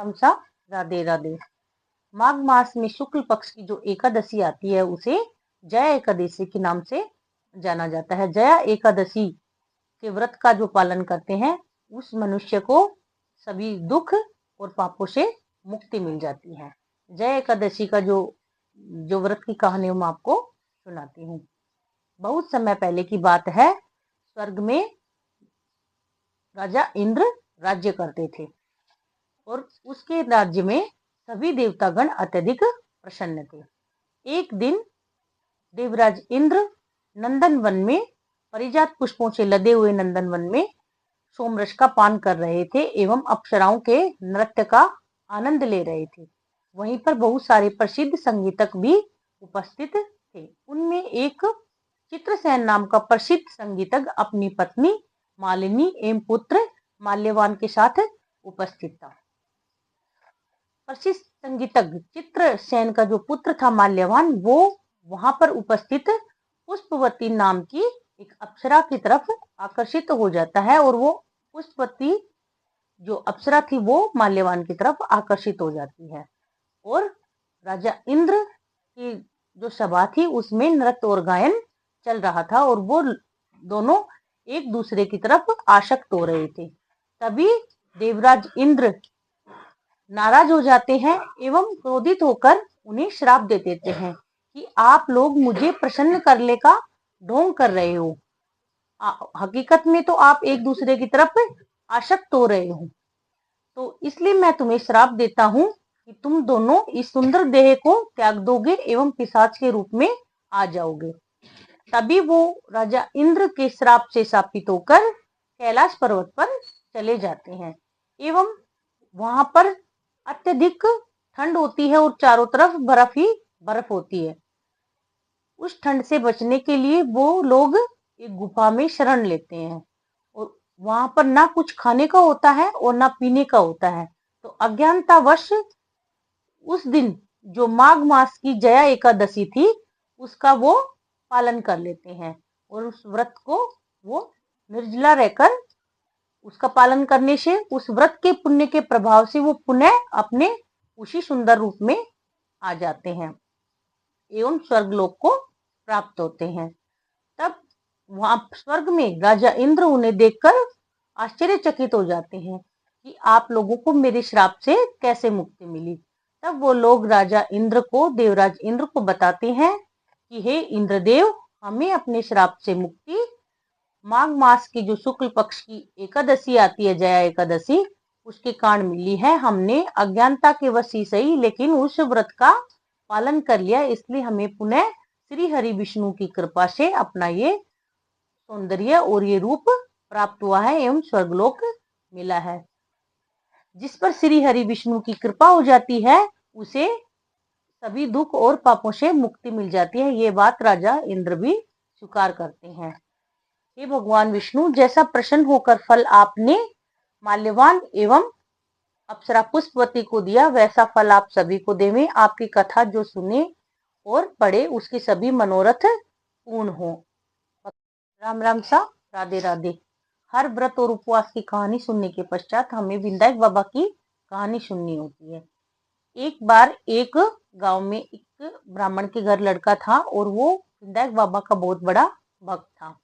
रामसा राधे राधे। माघ मास में शुक्ल पक्ष की जो एकादशी आती है उसे जया एकादशी के नाम से जाना जाता है। जया एकादशी के व्रत का जो पालन करते हैं उस मनुष्य को सभी दुख और पापों से मुक्ति मिल जाती है। जया एकादशी का जो व्रत की कहानी मैं आपको सुनाती हूँ। बहुत समय पहले की बात है, स्वर्ग में राजा इंद्र राज्य करते थे और उसके राज्य में सभी देवतागण अत्यधिक प्रसन्न थे। एक दिन देवराज इंद्र नंदन वन में परिजात पुष्पों से लदे हुए नंदन वन में सोमरस का पान कर रहे थे एवं अप्सराओं के नृत्य का आनंद ले रहे थे। वहीं पर बहुत सारे प्रसिद्ध संगीतक भी उपस्थित थे। उनमें एक चित्रसेन नाम का प्रसिद्ध संगीतक अपनी पत्नी मालिनी एवं पुत्र माल्यवान के साथ उपस्थित था। प्रसिद्ध संगीतज्ञ चित्रसेन का जो पुत्र था माल्यवान, वो वहां पर उपस्थित पुष्पवती नाम की एक अप्सरा की तरफ आकर्षित हो जाता है और वो पुष्पवती जो अप्सरा थी वो माल्यवान की तरफ आकर्षित हो जाती है और राजा इंद्र की जो सभा थी उसमें नृत्य और गायन चल रहा था और वो दोनों एक दूसरे की तरफ आसक्त हो रहे थे। तभी देवराज इंद्र नाराज हो जाते हैं एवं क्रोधित होकर उन्हें श्राप दे देते हैं कि आप लोग मुझे प्रसन्न करने का ढोंग कर रहे हो। हकीकत में तो आप एक दूसरे की तरफ आसक्त हो रहे हो, तो इसलिए मैं तुम्हें श्राप देता हूं कि तुम दोनों इस सुंदर देह को त्याग दोगे एवं पिशाच के रूप में आ जाओगे। तभी वो राजा इंद्र के श्राप से शापित होकर कैलाश पर्वत पर चले जाते हैं एवं वहां पर अत्यधिक ठंड होती है और चारों तरफ बर्फ ही बर्फ होती है। उस ठंड से बचने के लिए वो लोग एक गुफा में शरण लेते हैं और वहां पर ना कुछ खाने का होता है और ना पीने का होता है। तो अज्ञानतावश उस दिन जो माघ मास की जया एकादशी थी उसका वो पालन कर लेते हैं और उस व्रत को वो निर्जला रहकर उसका पालन करने से उस व्रत के पुण्य के प्रभाव से वो पुनः अपने उसी सुंदर रूप में आ जाते हैं एवं स्वर्गलोक को प्राप्त होते हैं। तब वहां स्वर्ग में राजा इंद्र उन्हें देखकर आश्चर्यचकित हो जाते हैं कि आप लोगों को मेरे श्राप से कैसे मुक्ति मिली। तब वो लोग राजा इंद्र को, देवराज इंद्र को बताते हैं कि हे इंद्रदेव, हमें अपने श्राप से मुक्ति माघ मास की जो शुक्ल पक्ष की एकादशी आती है, जया एकादशी, उसके कारण मिली है। हमने अज्ञानता के वश ही सही लेकिन उस व्रत का पालन कर लिया, इसलिए हमें पुनः श्री हरि विष्णु की कृपा से अपना ये सौंदर्य और ये रूप प्राप्त हुआ है एवं स्वर्गलोक मिला है। जिस पर श्री हरि विष्णु की कृपा हो जाती है उसे सभी दुख और पापों से मुक्ति मिल जाती है। ये बात राजा इंद्र भी स्वीकार करते हैं। हे भगवान विष्णु, जैसा प्रसन्न होकर फल आपने माल्यवान एवं अप्सरा पुष्पवती को दिया वैसा फल आप सभी को देवें। आपकी कथा जो सुने और पढ़े उसके सभी मनोरथ पूर्ण हो। राम राम सा राधे राधे। हर व्रत और उपवास की कहानी सुनने के पश्चात हमें विनायक बाबा की कहानी सुननी होती है। एक बार एक गांव में एक ब्राह्मण के घर लड़का था और वो विनायक बाबा का बहुत बड़ा भक्त था।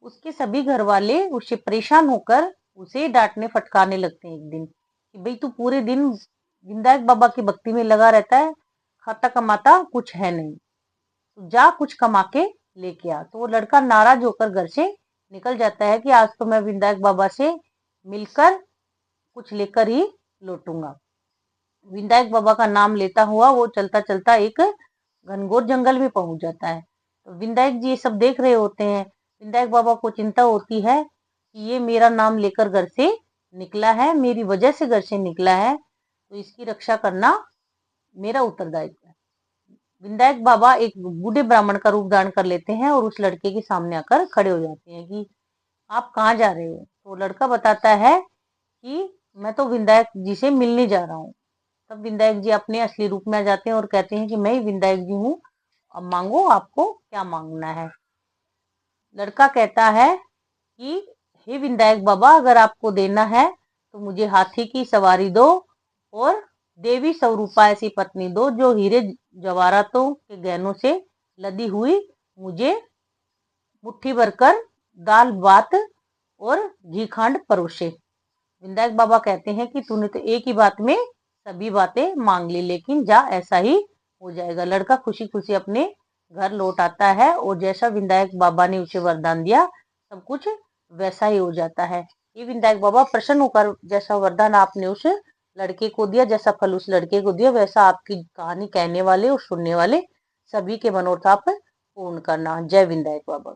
उसके सभी घर वाले उससे परेशान होकर उसे डांटने फटकारने लगते हैं एक दिन कि भाई तू पूरे दिन विनायक बाबा की भक्ति में लगा रहता है, खाता कमाता कुछ है नहीं, तो जा कुछ कमा के लेके आ। तो वो लड़का नाराज होकर घर से निकल जाता है कि आज तो मैं विनायक बाबा से मिलकर कुछ लेकर ही लौटूंगा। विनायक बाबा का नाम लेता हुआ वो चलता चलता एक घनघोर जंगल में पहुंच जाता है। तो विनायक जी ये सब देख रहे होते हैं। विनायक बाबा को चिंता होती है कि ये मेरा नाम लेकर घर से निकला है, मेरी वजह से घर से निकला है, तो इसकी रक्षा करना मेरा उत्तरदायित्व है। विनायक बाबा एक बूढ़े ब्राह्मण का रूप धारण कर लेते हैं और उस लड़के के सामने आकर खड़े हो जाते हैं कि आप कहाँ जा रहे हो। तो लड़का बताता है कि मैं तो विनायक जी से मिलने जा रहा हूँ। तब विनायक जी अपने असली रूप में आ जाते हैं और कहते हैं कि मैं ही विनायक जी हूँ, अब मांगो, आपको क्या मांगना है। लड़का कहता है कि हे विनायक बाबा, अगर आपको देना है तो मुझे हाथी की सवारी दो और देवी स्वरूपा ऐसी पत्नी दो जो हीरे जवाहरातों के गहनों से लदी हुई मुझे मुट्ठी भरकर दाल भात और घी खांड परोसे। विनायक बाबा कहते हैं कि तूने तो एक ही बात में सभी बातें मांग ली, लेकिन जा ऐसा ही हो जाएगा। लड़का खुशी खुशी अपने घर लौट आता है और जैसा विनायक बाबा ने उसे वरदान दिया सब कुछ वैसा ही हो जाता है। ये विनायक बाबा प्रसन्न होकर जैसा वरदान आपने उस लड़के को दिया, जैसा फल उस लड़के को दिया, वैसा आपकी कहानी कहने वाले और सुनने वाले सभी के मनोरथ आप पूर्ण करना। जय विनायक बाबा।